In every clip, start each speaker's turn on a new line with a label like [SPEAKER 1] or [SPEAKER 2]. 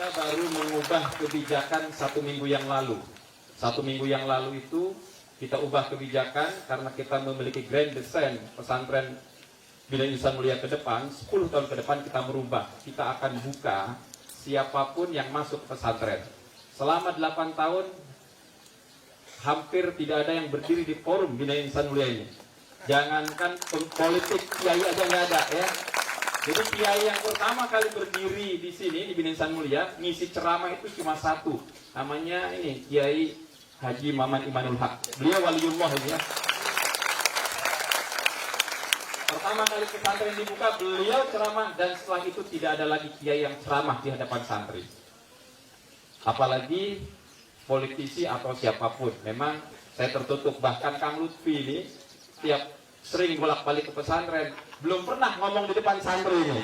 [SPEAKER 1] kita baru mengubah kebijakan 1 minggu yang lalu. 1 minggu yang lalu itu kita ubah kebijakan karena kita memiliki grand design pesantren Bina Insan Mulia ke depan. 10 tahun ke depan kita merubah. Kita akan buka siapapun yang masuk pesantren. Selama 8 tahun hampir tidak ada yang berdiri di forum Bina Insan Mulia ini. Jangankan politik, kiai aja nggak ada ya. Jadi kiai yang pertama kali berdiri di sini di Bina Insan Mulia ngisi ceramah itu cuma satu, namanya ini Kiai Haji Maman Imanul Haq. Beliau waliullah ini ya. Pertama kali pesantren dibuka beliau ceramah, dan setelah itu tidak ada lagi kiai yang ceramah di hadapan santri. Apalagi politisi atau siapapun. Memang saya tertutup. Bahkan Kang Lutfi ini tiap sering bolak-balik ke pesantren, belum pernah ngomong di depan santri ini.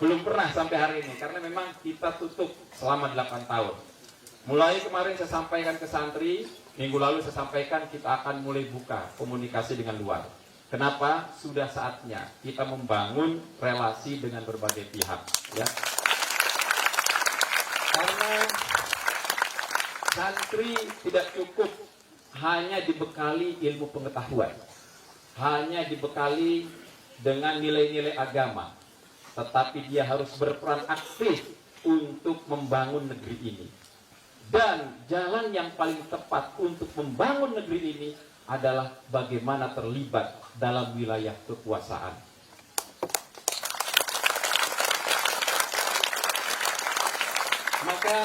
[SPEAKER 1] Belum pernah sampai hari ini, karena memang kita tutup selama 8 tahun. Mulai kemarin saya sampaikan ke santri, minggu lalu saya sampaikan kita akan mulai buka komunikasi dengan luar. Kenapa? Sudah saatnya kita membangun relasi dengan berbagai pihak, ya. Karena santri tidak cukup hanya dibekali ilmu pengetahuan, hanya dibekali dengan nilai-nilai agama, tetapi dia harus berperan aktif untuk membangun negeri ini. Dan jalan yang paling tepat untuk membangun negeri ini adalah bagaimana terlibat dalam wilayah kekuasaan. Maka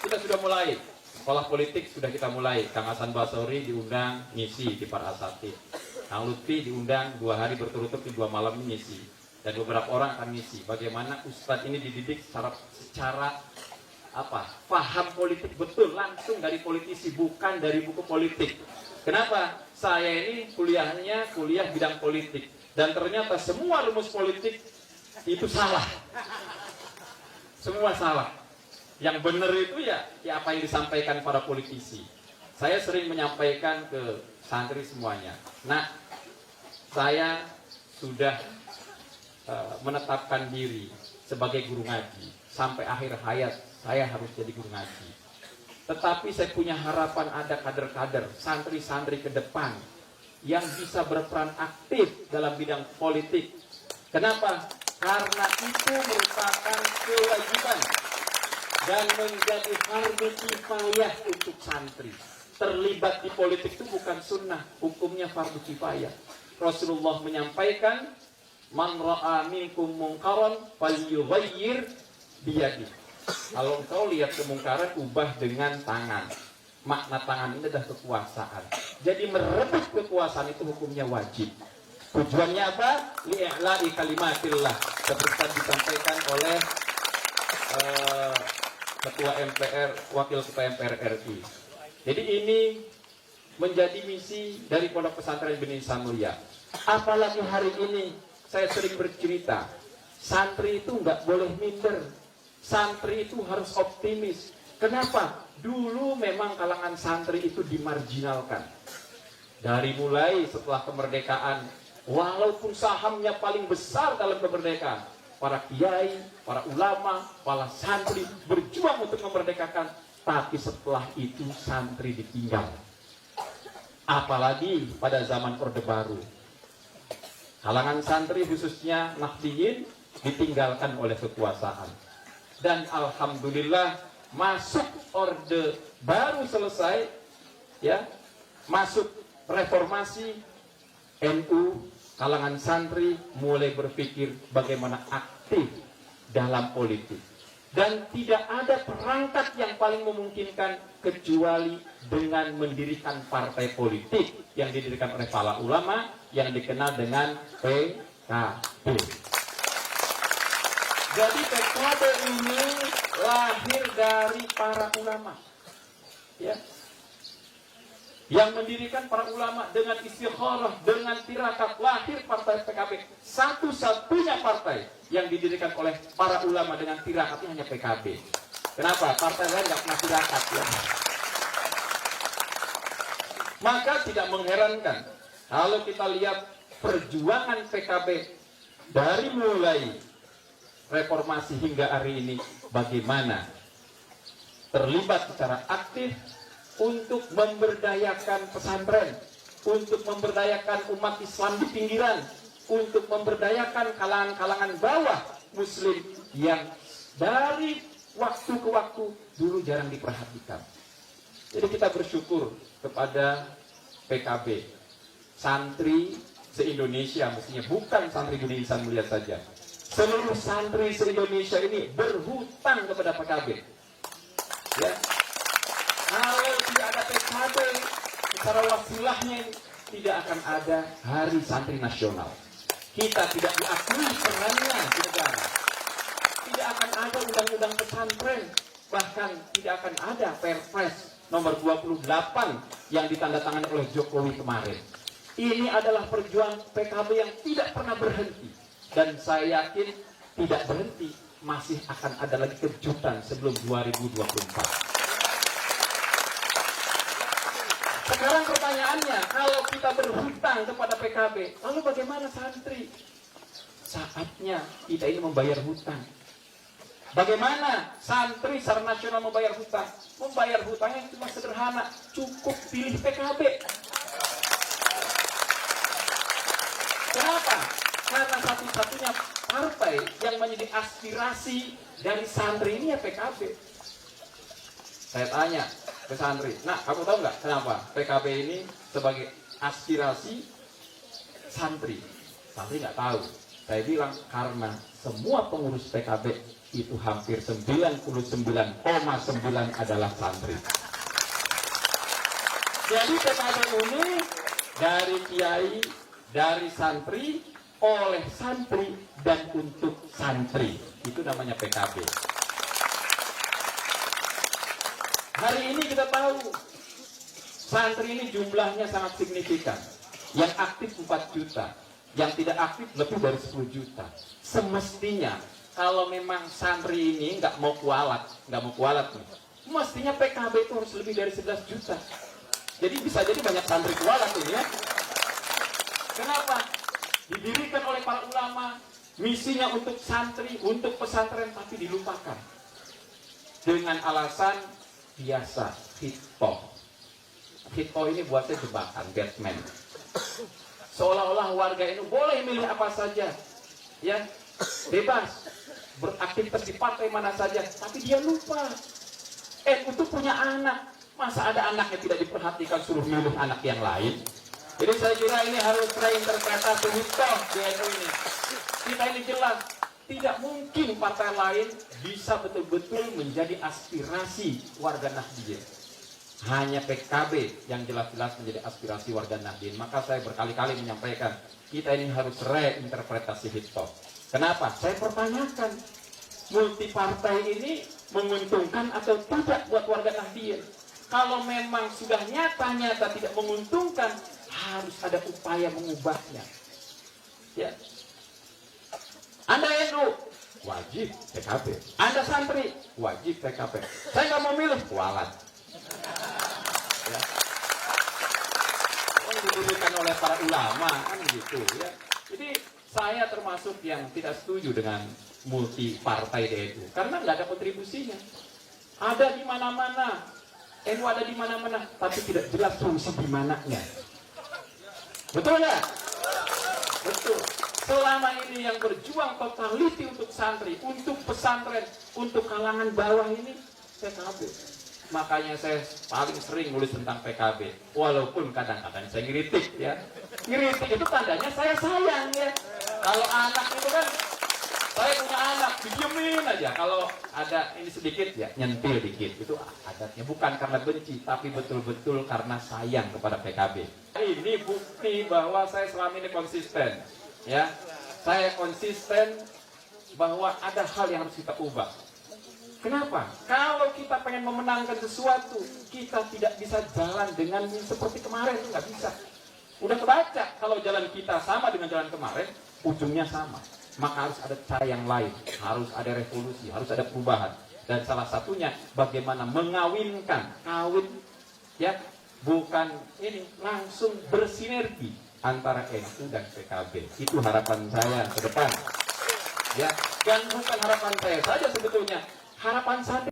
[SPEAKER 1] kita sudah mulai, sekolah politik sudah kita mulai. Kang Hasan Basori diundang ngisi di para asatid. Kang Lutfi diundang 2 hari berturut-turut di 2 malam ngisi, dan beberapa orang akan ngisi. Bagaimana ustadz ini dididik secara paham politik betul, langsung dari politisi, bukan dari buku politik. Kenapa? Saya ini kuliahnya kuliah bidang politik, dan ternyata semua rumus politik itu salah. Semua salah. Yang benar itu ya apa yang disampaikan para politisi. Saya sering menyampaikan ke santri semuanya. Nah, saya sudah menetapkan diri sebagai guru ngaji. Sampai akhir hayat saya harus jadi guru ngaji. Tetapi saya punya harapan ada kader-kader, santri-santri ke depan yang bisa berperan aktif dalam bidang politik. Kenapa? Karena itu merupakan kewajiban dan menjadi fardu kifayah untuk santri. Terlibat di politik itu bukan sunnah, hukumnya fardu kifayah. Rasulullah menyampaikan, man ra'a minkum munkaran falyughayyir biyadihi. Kalau engkau lihat kemungkaran, ubah dengan tangan. Makna tangan ini adalah kekuasaan. Jadi merebut kekuasaan itu hukumnya wajib. Tujuannya apa? Li'la'i kalimatillah. Seperti disampaikan oleh Ketua MPR, Wakil Ketua MPR RI. Jadi ini menjadi misi dari Pondok Pesantren Bina Insan Mulia. Apalagi hari ini saya sering bercerita, santri itu nggak boleh minder, santri itu harus optimis. Kenapa? Dulu memang kalangan santri itu dimarginalkan. Dari mulai setelah kemerdekaan, walaupun sahamnya paling besar dalam kemerdekaan, para kiai, para ulama, para santri berjuang untuk memerdekakan. Tapi setelah itu santri ditinggal. Apalagi pada zaman Orde Baru, kalangan santri khususnya Nahdliyin ditinggalkan oleh kekuasaan. Dan alhamdulillah masuk Orde Baru selesai, ya, masuk reformasi, NU, kalangan santri mulai berpikir bagaimana aktif dalam politik. Dan tidak ada perangkat yang paling memungkinkan kecuali dengan mendirikan partai politik yang didirikan oleh para ulama yang dikenal dengan PKB. Jadi PKB ini lahir dari para ulama, ya, yang mendirikan para ulama dengan istikharah, dengan tirakat, lahir partai PKB. Satu-satunya partai yang didirikan oleh para ulama dengan tirakatnya hanya PKB. Kenapa? Partai lain nggak pernah tirakat, ya. Maka tidak mengherankan kalau kita lihat perjuangan PKB dari mulai reformasi hingga hari ini, bagaimana terlibat secara aktif untuk memberdayakan pesantren, untuk memberdayakan umat Islam di pinggiran, untuk memberdayakan kalangan-kalangan bawah Muslim yang dari waktu ke waktu dulu jarang diperhatikan. Jadi kita bersyukur kepada PKB, santri se-Indonesia, mestinya bukan santri di Insan Mulia saja. Seluruh santri se-Indonesia ini berhutang kepada PKB. Ya. Kalau tidak ada PKB, secara wasilahnya tidak akan ada Hari Santri Nasional. Kita tidak diakui perannya di negara. Tidak akan ada undang-undang pesantren, bahkan tidak akan ada Perpres nomor 28 yang ditandatangani oleh Jokowi kemarin. Ini adalah perjuangan PKB yang tidak pernah berhenti. Dan saya yakin tidak berhenti, masih akan ada lagi kejutan sebelum 2024. Sekarang pertanyaannya, kalau kita berhutang kepada PKB, lalu bagaimana santri? Saatnya kita ini membayar hutang. Bagaimana santri secara nasional membayar hutang? Membayar hutangnya cuma sederhana, cukup pilih PKB. Kenapa? Karena satu-satunya partai yang menjadi aspirasi dari santri ini ya PKB. Saya tanya ke santri, nah kamu tahu nggak kenapa PKB ini sebagai aspirasi santri? Santri nggak tahu. Saya bilang karena semua pengurus PKB itu hampir 99,9 adalah santri. Jadi PKB ini dari kiai, dari santri, oleh santri, dan untuk santri. Itu namanya PKB. Hari ini kita tahu santri ini jumlahnya sangat signifikan. Yang aktif 4 juta, yang tidak aktif lebih dari 10 juta. Semestinya kalau memang santri ini nggak mau kualat nih, mestinya PKB itu harus lebih dari 11 juta. Jadi bisa jadi banyak santri kualat ini ya. Kenapa? Didirikan oleh para ulama, misinya untuk santri, untuk pesantren, tapi dilupakan. Dengan alasan biasa, hittoh. Hittoh ini buatnya jebakan, Batman. Seolah-olah warga ini boleh milih apa saja, ya, bebas, beraktivitas di partai mana saja, tapi dia lupa. Itu punya anak, masa ada anaknya tidak diperhatikan, suruh milih anak yang lain? Jadi saya kira ini harus reinterpretasi hittoh di NU ini. Kita ini jelas, tidak mungkin partai lain bisa betul-betul menjadi aspirasi warga Nahdien. Hanya PKB yang jelas-jelas menjadi aspirasi warga Nahdien. Maka saya berkali-kali menyampaikan, kita ini harus reinterpretasi hittoh. Kenapa? Saya pertanyakan, multi partai ini menguntungkan atau tidak buat warga Nahdien? Kalau memang sudah nyata-nyata tidak menguntungkan, harus ada upaya mengubahnya. Ya. Anda NU, wajib PKB. Anda santri, wajib PKB. Saya nggak mau milih, kualat. Ya. Diberikan oleh para ulama kan gitu ya. Jadi saya termasuk yang tidak setuju dengan multi partai NU karena nggak ada kontribusinya. Ada di mana-mana, NU ada di mana-mana, tapi tidak jelas fungsi di mananya. Betul nggak? Betul. Selama ini yang berjuang totaliti untuk santri, untuk pesantren, untuk kalangan bawah ini PKB. Makanya saya paling sering nulis tentang PKB. Walaupun kadang-kadang saya ngiritik ya. Ngiritik itu tandanya saya sayang ya. Kalau anak itu kan, saya punya anak, didiemin aja. Kalau ada ini sedikit ya, nyentil dikit. Itu adatnya. Bukan karena benci, tapi betul-betul karena sayang kepada PKB. Ini bukti bahwa saya selama ini konsisten. Ya, saya konsisten bahwa ada hal yang harus kita ubah. Kenapa? Kalau kita pengen memenangkan sesuatu, kita tidak bisa jalan dengan seperti kemarin, itu nggak bisa. Udah kebaca, kalau jalan kita sama dengan jalan kemarin, ujungnya sama. Maka harus ada cara yang lain, harus ada revolusi, harus ada perubahan. Dan salah satunya bagaimana mengawinkan, kawin, ya, bukan ini langsung bersinergi antara NU dan PKB. Itu harapan saya ke depan. Ya, dan bukan harapan saya saja sebetulnya. Harapan santri